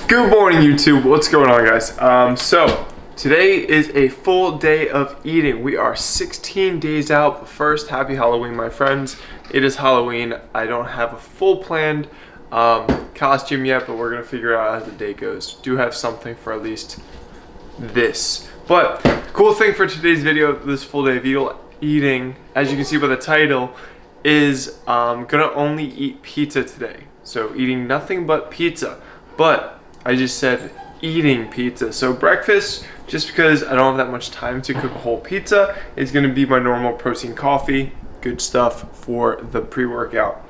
Good morning, YouTube. What's going on, guys? So today is a full day of eating. We are 16 days out. But first, happy Halloween, my friends. It is Halloween. I don't have a full planned costume yet, but we're gonna figure out as the day goes. Do have something for at least this. But cool thing for today's video, this full day of eating, as you can see by the title, is gonna only eat pizza today. So eating nothing but pizza. But I just said eating pizza. So breakfast, just because I don't have that much time to cook a whole pizza, is gonna be my normal protein coffee. Good stuff for the pre-workout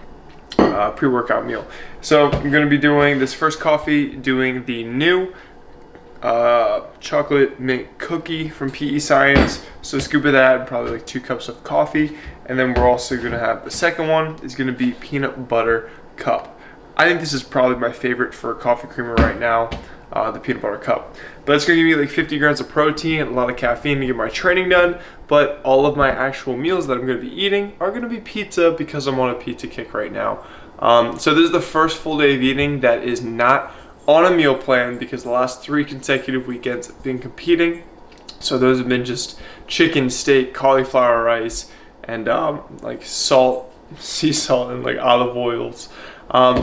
meal. So I'm gonna be doing this first coffee, doing the new chocolate mint cookie from PE Science. So a scoop of that, probably like 2 cups of coffee. And then we're also gonna have the second one is gonna be peanut butter cup. I think this is probably my favorite for a coffee creamer right now, the peanut butter cup. But it's gonna give me like 50 grams of protein, a lot of caffeine to get my training done. But all of my actual meals that I'm gonna be eating are gonna be pizza because I'm on a pizza kick right now. So this is the first full day of eating that is not on a meal plan because the last 3 consecutive weekends have been competing. So those have been just chicken, steak, cauliflower rice, and like salt, sea salt, and like olive oils.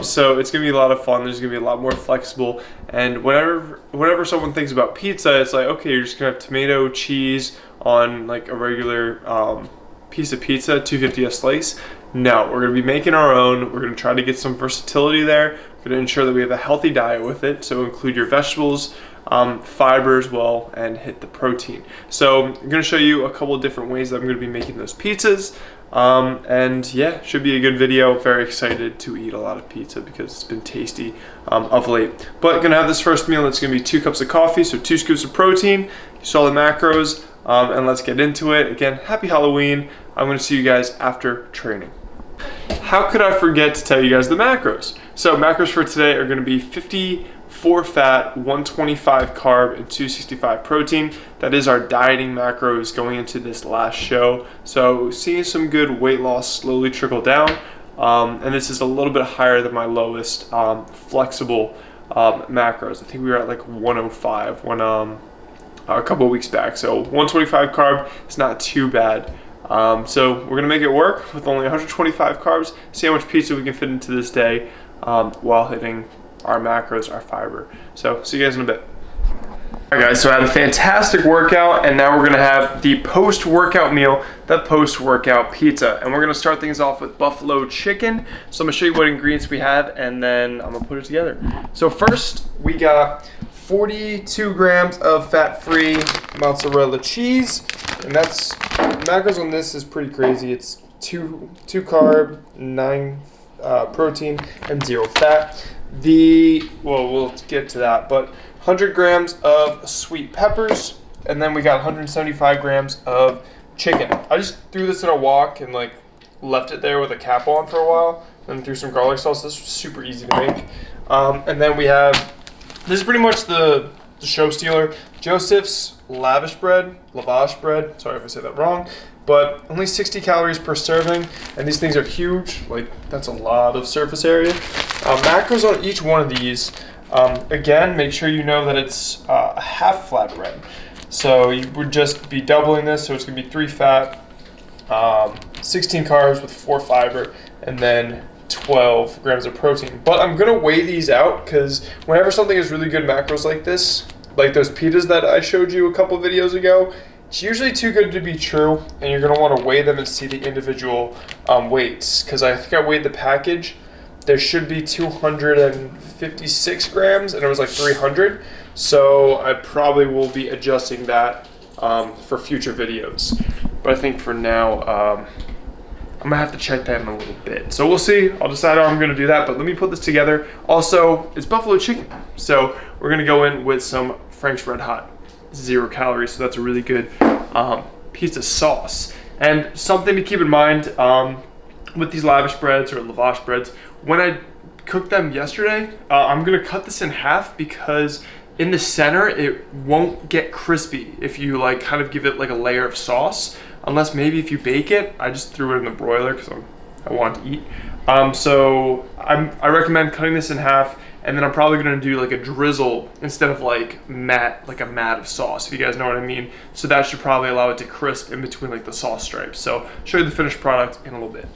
So it's gonna be a lot of fun. There's gonna be a lot more flexible, and whenever someone thinks about pizza, it's like, okay, you're just gonna have tomato, cheese on like a regular piece of pizza, $2.50 a slice. No, we're gonna be making our own. We're gonna try to get some versatility there. We're gonna ensure that we have a healthy diet with it, so include your vegetables, fiber as well, and hit the protein. So I'm gonna show you a couple of different ways that I'm gonna be making those pizzas. And yeah, should be a good video. Very excited to eat a lot of pizza because it's been tasty of late. But gonna have this first meal. It's gonna be 2 cups of coffee, so 2 scoops of protein. You saw the macros, and let's get into it. Again, happy Halloween. I'm gonna see you guys after training. How could I forget to tell you guys the macros? So macros for today are gonna be 54 fat, 125 carb, and 265 protein. That is our dieting macros going into this last show. So seeing some good weight loss slowly trickle down. And this is a little bit higher than my lowest flexible macros. I think we were at like 105 when a couple of weeks back. So 125 carb is not too bad. So we're gonna make it work with only 125 carbs, see how much pizza we can fit into this day while hitting our macros, our fiber. So see you guys in a bit. All right, guys, so I had a fantastic workout, and now we're gonna have the post-workout meal, the post-workout pizza. And we're gonna start things off with buffalo chicken. So I'm gonna show you what ingredients we have, and then I'm gonna put it together. So first, we got 42 grams of fat-free mozzarella cheese, and that's, macros on this is pretty crazy. It's 2 carb, 9 protein, and 0 fat. Well, we'll get to that, but 100 grams of sweet peppers, and then we got 175 grams of chicken. I just threw this in a wok and like left it there with a cap on for a while, then threw some garlic sauce. This was super easy to make. And then we have, this is pretty much the show stealer, Joseph's lavash bread, sorry if I said that wrong, but only 60 calories per serving, and these things are huge, like that's a lot of surface area. Macros on each one of these, again, make sure you know that it's a half flatbread. So you would just be doubling this, so it's gonna be 3 fat, 16 carbs with 4 fiber, and then 12 grams of protein. But I'm gonna weigh these out because whenever something is really good macros like this, like those pitas that I showed you a couple videos ago, it's usually too good to be true, and you're gonna wanna weigh them and see the individual weights. Because I think I weighed the package, there should be 256 grams, and it was like 300. So I probably will be adjusting that for future videos. But I think for now, I'm gonna have to check that in a little bit. So we'll see, I'll decide how I'm gonna do that, but let me put this together. Also, it's buffalo chicken. So we're gonna go in with some Frank's Red Hot, 0 calories, so that's a really good pizza sauce. And something to keep in mind with these lavash breads or lavash breads, when I cooked them yesterday, I'm gonna cut this in half because in the center, it won't get crispy if you like kind of give it like a layer of sauce, unless maybe if you bake it. I just threw it in the broiler because I wanted to eat. So I recommend cutting this in half, and then I'm probably gonna do like a drizzle instead of like a mat of sauce, if you guys know what I mean. So that should probably allow it to crisp in between like the sauce stripes. So I'll show you the finished product in a little bit.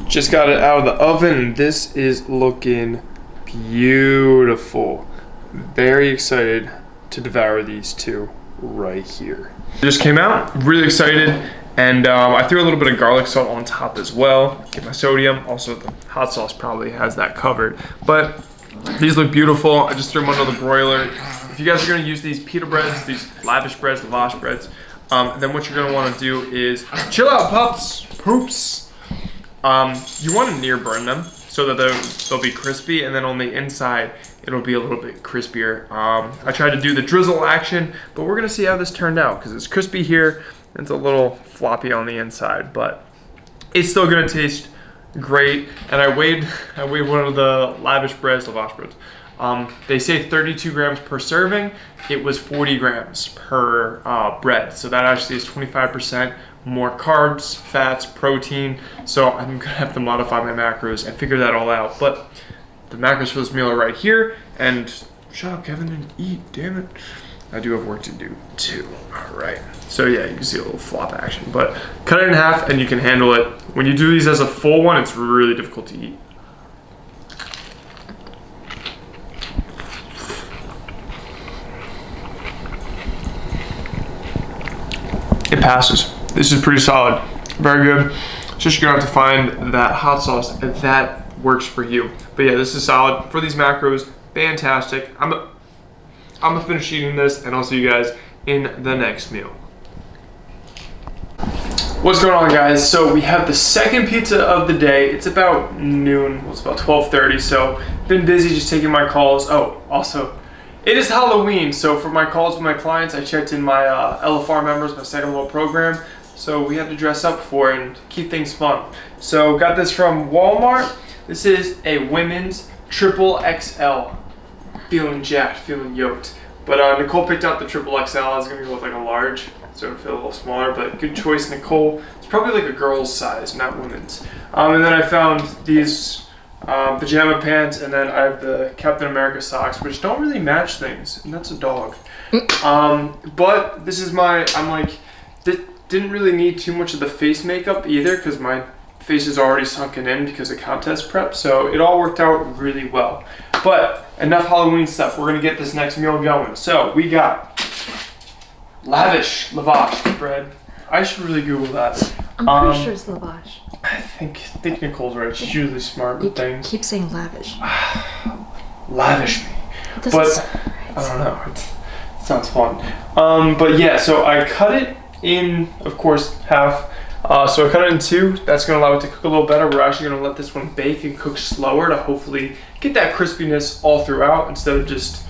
Just got it out of the oven, and this is looking beautiful. Very excited to devour these two right here. Just came out, really excited. And I threw a little bit of garlic salt on top as well. Get my sodium. Also, the hot sauce probably has that covered. But these look beautiful. I just threw them under the broiler. If you guys are going to use these pita breads, these lavish breads, lavash breads, then what you're going to want to do is chill out, poops. You want to near burn them so that they'll be crispy, and then on the inside it'll be a little bit crispier. I tried to do the drizzle action, but we're going to see how this turned out because it's crispy here. It's a little floppy on the inside, but it's still gonna taste great. And I weighed one of the lavash breads. They say 32 grams per serving. It was 40 grams per bread. So that actually is 25% more carbs, fats, protein. So I'm gonna have to modify my macros and figure that all out. But the macros for this meal are right here. And shut up, Kevin, and eat, damn it. I do have work to do too. All right. So yeah, you can see a little flop action, but cut it in half and you can handle it. When you do these as a full one, it's really difficult to eat. It passes. This is pretty solid. Very good. It's just you're gonna have to find that hot sauce that works for you. But yeah, this is solid. For these macros, fantastic. I'm gonna finish eating this and I'll see you guys in the next meal. What's going on, guys? So we have the second pizza of the day. It's about noon. Well, it's about 12:30, so been busy just taking my calls. Oh, also, it is Halloween, so for my calls with my clients, I checked in my LFR members, my second level program, so we have to dress up for it and keep things fun. So got this from Walmart. This is a women's triple XL. Feeling jacked, feeling yoked. But Nicole picked out the triple XL. I was gonna go with like a large, so it'll feel a little smaller, but good choice, Nicole. It's probably like a girl's size, not women's. And then I found these pajama pants, and then I have the Captain America socks, which don't really match things, and that's a dog. But this is didn't really need too much of the face makeup either, because my face is already sunken in because of contest prep, so it all worked out really well. But enough Halloween stuff. We're gonna get this next meal going. So we got lavash bread. I should really Google that. I'm pretty sure it's lavash. I think Nicole's right. She's usually smart with things. Keep saying lavish. Lavish me. But I don't know. It sounds fun. But yeah, so I cut it in, of course, half. So I cut it in two. That's gonna allow it to cook a little better. We're actually gonna let this one bake and cook slower to hopefully get that crispiness all throughout instead of just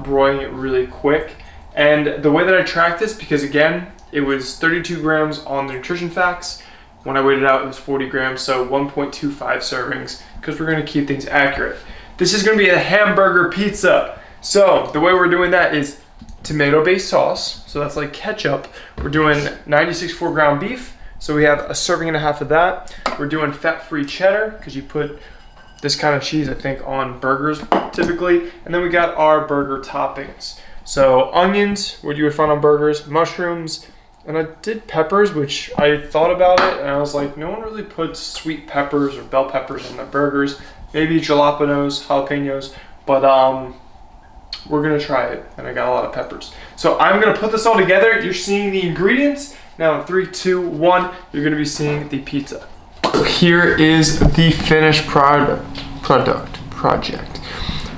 broiling it really quick. And the way that I tracked this, because again, it was 32 grams on the nutrition facts. When I weighed it out, it was 40 grams, so 1.25 servings, because we're gonna keep things accurate. This is gonna be a hamburger pizza. So the way we're doing that is tomato-based sauce. So that's like ketchup. We're doing 96 4-ground beef. So we have a serving and a half of that. We're doing fat-free cheddar, because you put this kind of cheese, I think, on burgers typically. And then we got our burger toppings. So onions, what you would find on burgers, mushrooms, and I did peppers, which I thought about it, and I was like, no one really puts sweet peppers or bell peppers on their burgers. Maybe jalapenos, jalapenos, but we're gonna try it, and I got a lot of peppers. So I'm gonna put this all together. You're seeing the ingredients. Now in 3, 2, 1, you're gonna be seeing the pizza. So here is the finished project.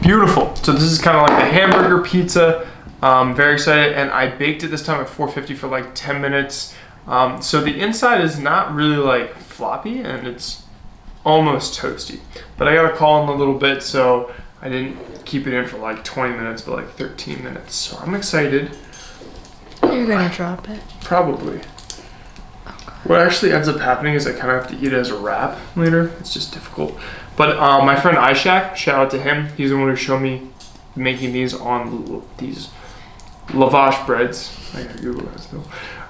Beautiful. So this is kind of like the hamburger pizza. Very excited, and I baked it this time at 450 for like 10 minutes. So the inside is not really like floppy, and it's almost toasty. But I got a call in a little bit, so I didn't keep it in for like 20 minutes, but like 13 minutes. So I'm excited. You're gonna drop it. Probably. What actually ends up happening is I kind of have to eat it as a wrap later. It's just difficult. But my friend Ishak, shout out to him. He's the one who showed me making these on these lavash breads. I gotta Google that still.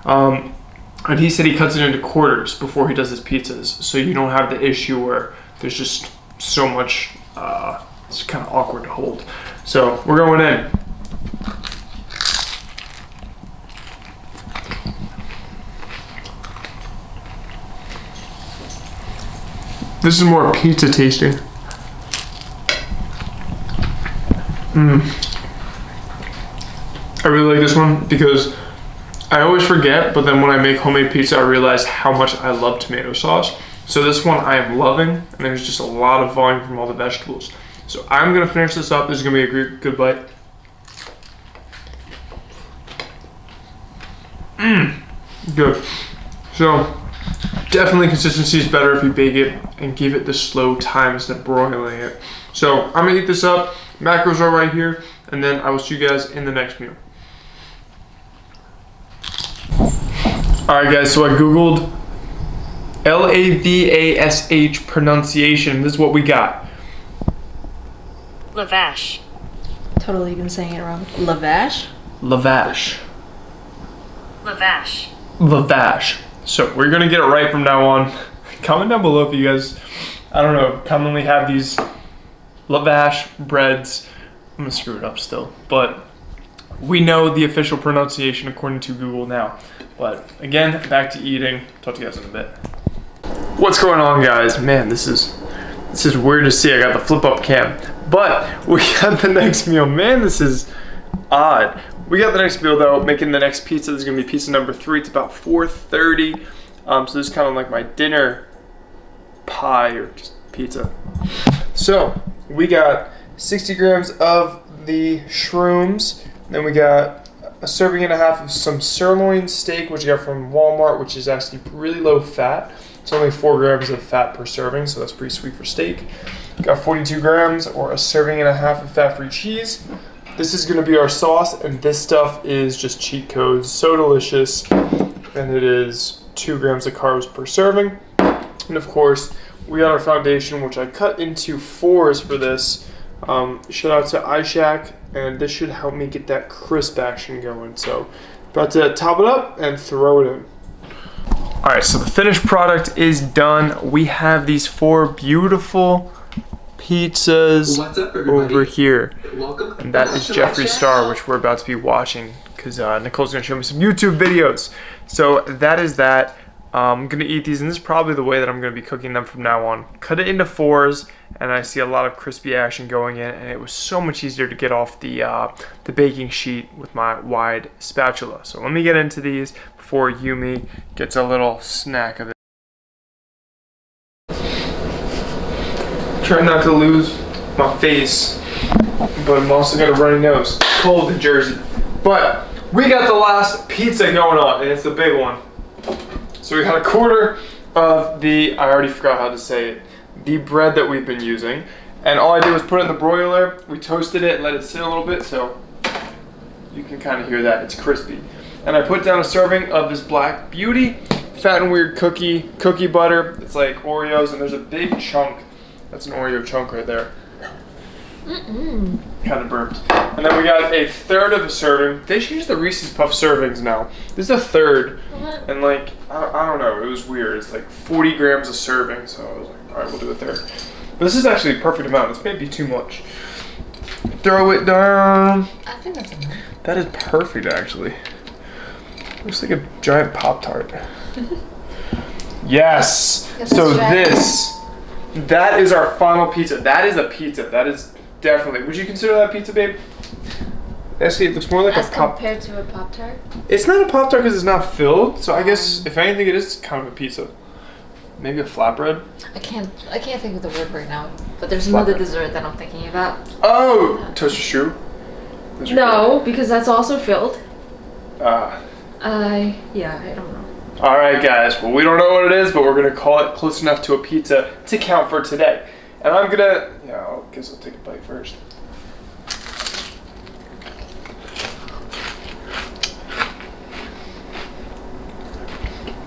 And he said he cuts it into quarters before he does his pizzas, so you don't have the issue where there's just so much, it's kind of awkward to hold. So we're going in. This is more pizza tasting. I really like this one because I always forget, but then when I make homemade pizza, I realize how much I love tomato sauce. So this one I am loving, and there's just a lot of volume from all the vegetables. So I'm gonna finish this up. This is gonna be a good bite. Good. So definitely consistency is better if you bake it and give it the slow time instead of broiling it. So I'm gonna eat this up. Macros are right here, and then I will see you guys in the next meal. All right, guys. So I googled Lavash pronunciation. This is what we got. Lavash. Totally been saying it wrong. Lavash? Lavash. Lavash. Lavash. So we're gonna get it right from now on. Comment down below if you guys, I don't know, commonly have these lavash breads. I'm gonna screw it up still, but we know the official pronunciation according to Google now. But again, back to eating. Talk to you guys in a bit. What's going on, guys? Man, this is weird to see. I got the flip up cam, but we got the next meal. Man, this is odd. We got the next meal though, making the next pizza. This is gonna be pizza number 3. It's about 4:30. So this is kind of like my dinner pie or just pizza. So we got 60 grams of the shrooms. Then we got a serving and a half of some sirloin steak, which I got from Walmart, which is actually really low fat. It's only 4 grams of fat per serving, so that's pretty sweet for steak. Got 42 grams or a serving and a half of fat-free cheese. This is gonna be our sauce, and this stuff is just cheat codes. So delicious, and it is 2 grams of carbs per serving. And of course, we got our foundation, which I cut into 4s for this. Shout out to iShack, and this should help me get that crisp action going. So, about to top it up and throw it in. All right, so the finished product is done. We have these 4 beautiful pizzas over here. Welcome. And that is Jeffree Star, which we're about to be watching because Nicole's gonna show me some YouTube videos. So that is that. I'm gonna eat these, and this is probably the way that I'm gonna be cooking them from now on. Cut it into 4s, and I see a lot of crispy action going in, and it was so much easier to get off the baking sheet with my wide spatula. So let me get into these before Yumi gets a little snack of it. Try not to lose my face, but I'm also got a runny nose. Cold in Jersey. But we got the last pizza going on, and it's the big one. So we got a quarter of the, I already forgot how to say it, the bread that we've been using. And all I did was put it in the broiler. We toasted it and let it sit a little bit, so you can kind of hear that. It's crispy. And I put down a serving of this Black Beauty Fat and Weird cookie butter. It's like Oreos, and there's a big chunk. That's an Oreo chunk right there. Kind of burped. And then we got a third of a serving. They changed the Reese's Puff servings now. This is a third. And like, I don't know, it was weird. It's like 40 grams a serving, so I was like, all right, we'll do a third. But this is actually a perfect amount. This may be too much. Throw it down. I think that's enough. That is perfect, actually. Looks like a giant Pop-Tart. Yes. So that is our final pizza. That is a pizza. That is definitely. Would you consider that a pizza, babe? Actually, it looks more like As a Pop. compared to a Pop-Tart? It's not a Pop-Tart because it's not filled. So I guess if anything, it is kind of a pizza. Maybe a flatbread. I can't think of the word right now. But there's another dessert that I'm thinking about. Oh, toaster strudel. No, because that's also filled. Ah. Yeah, I don't know. All right, guys. Well, we don't know what it is, but we're gonna call it close enough to a pizza to count for today. And I'm gonna, I guess I'll take a bite first.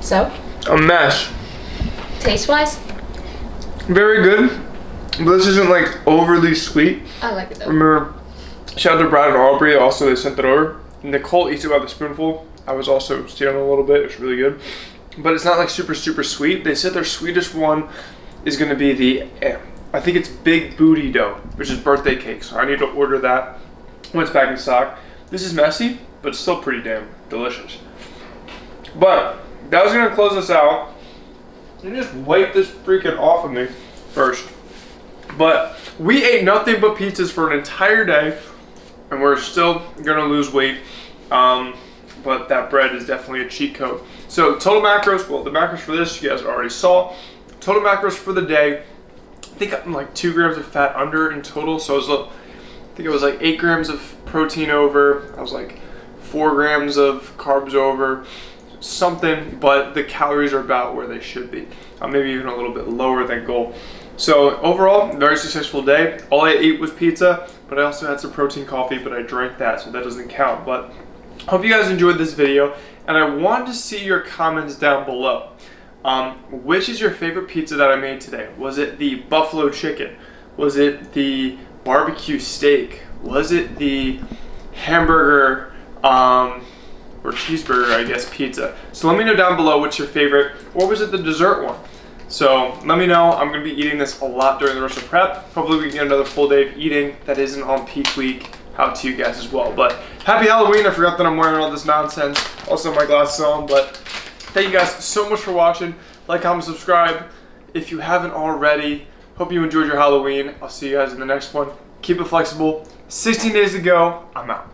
So? A mess. Taste-wise? Very good. But this isn't like overly sweet. I like it though. Remember, shout out to Brad and Aubrey. Also, they sent that over. Nicole eats it by the spoonful. I was also stealing a little bit. It's really good. But it's not like super, super sweet. They said their sweetest one is gonna be the, I think it's Big Booty Dough, which is birthday cake. So I need to order that when it's back in stock. This is messy, but it's still pretty damn delicious. But that was gonna close us out. You just wipe this freaking off of me first. But we ate nothing but pizzas for an entire day, and we're still gonna lose weight. But that bread is definitely a cheat code. So total macros, well, the macros for this you guys already saw. Total macros for the day, I think I'm like 2 grams of fat under in total. So I think it was like 8 grams of protein over. I was like 4 grams of carbs over, something, but the calories are about where they should be. Maybe even a little bit lower than goal. So overall, very successful day. All I ate was pizza, but I also had some protein coffee, but I drank that, so that doesn't count. But hope you guys enjoyed this video, and I want to see your comments down below. Which is your favorite pizza that I made today? Was it the buffalo chicken? Was it the barbecue steak? Was it the hamburger or cheeseburger, I guess, pizza? So let me know down below what's your favorite, or was it the dessert one? So let me know. I'm going to be eating this a lot during the rest of prep. Hopefully we can get another full day of eating that isn't on peak week out to you guys as well. But happy Halloween. I forgot that I'm wearing all this nonsense. Also my glasses on. But thank you guys so much for watching. Like, comment, subscribe if you haven't already. Hope you enjoyed your Halloween. I'll see you guys in the next one. Keep it flexible. 16 days to go. I'm out.